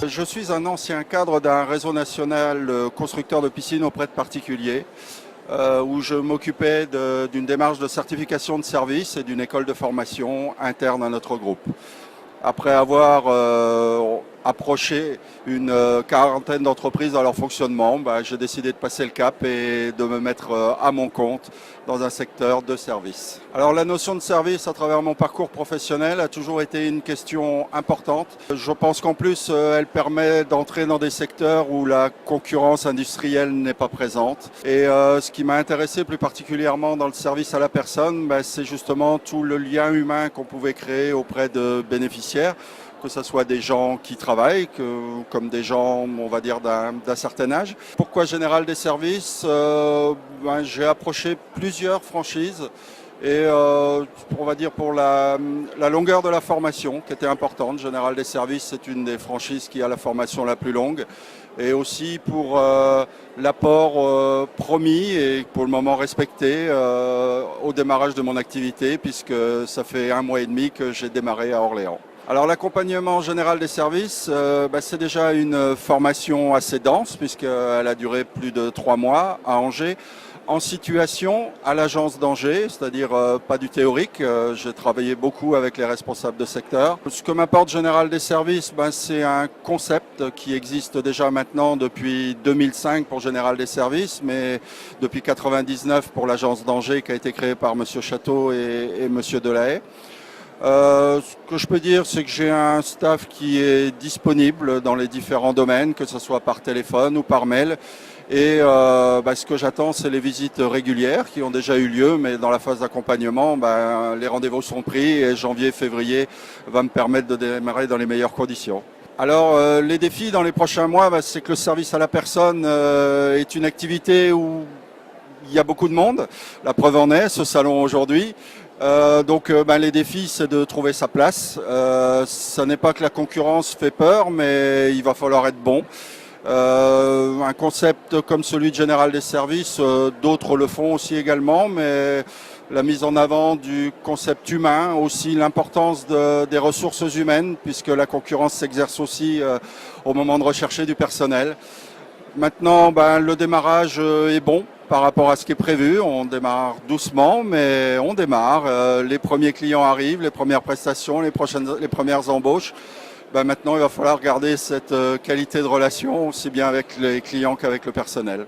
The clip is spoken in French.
Je suis un ancien cadre d'un réseau national constructeur de piscines auprès de particuliers, où je m'occupais d'une démarche de certification de service et d'une école de formation interne à notre groupe. Après avoir approché une quarantaine d'entreprises dans leur fonctionnement, j'ai décidé de passer le cap et de me mettre à mon compte dans un secteur de service. Alors la notion de service à travers mon parcours professionnel a toujours été une question importante. Je pense qu'en plus elle permet d'entrer dans des secteurs où la concurrence industrielle n'est pas présente. Et ce qui m'a intéressé plus particulièrement dans le service à la personne, c'est justement tout le lien humain qu'on pouvait créer auprès de bénéficiaires, que ce soit des gens qui travaillent, comme des gens, on va dire, d'un certain âge. Pourquoi Général des Services? J'ai approché plusieurs franchises et on va dire pour la longueur de la formation qui était importante. Général des Services, c'est une des franchises qui a la formation la plus longue, et aussi pour l'apport promis et pour le moment respecté au démarrage de mon activité, puisque ça fait 1 mois et demi que j'ai démarré à Orléans. Alors l'accompagnement général des services, c'est déjà une formation assez dense puisqu'elle a duré plus de 3 mois à Angers, en situation à l'agence d'Angers, c'est-à-dire pas du théorique. J'ai travaillé beaucoup avec les responsables de secteur. Ce que m'apporte Général des Services, c'est un concept qui existe déjà maintenant depuis 2005 pour Général des Services, mais depuis 1999 pour l'agence d'Angers qui a été créée par Monsieur Château et Monsieur Delahaye. Ce que je peux dire, c'est que j'ai un staff qui est disponible dans les différents domaines, que ce soit par téléphone ou par mail. Et ce que j'attends, c'est les visites régulières qui ont déjà eu lieu, mais dans la phase d'accompagnement, les rendez-vous sont pris et janvier-février va me permettre de démarrer dans les meilleures conditions. Alors les défis dans les prochains mois, c'est que le service à la personne est une activité où il y a beaucoup de monde. La preuve en est, ce salon aujourd'hui. Les défis, c'est de trouver sa place. Ce n'est pas que la concurrence fait peur, mais il va falloir être bon. Un concept comme celui de Général des Services, d'autres le font aussi également, mais la mise en avant du concept humain, aussi l'importance des ressources humaines, puisque la concurrence s'exerce aussi au moment de rechercher du personnel. Maintenant, le démarrage est bon par rapport à ce qui est prévu. On démarre doucement, mais on démarre. Les premiers clients arrivent, les premières prestations, les premières embauches. Maintenant, il va falloir garder cette qualité de relation aussi bien avec les clients qu'avec le personnel.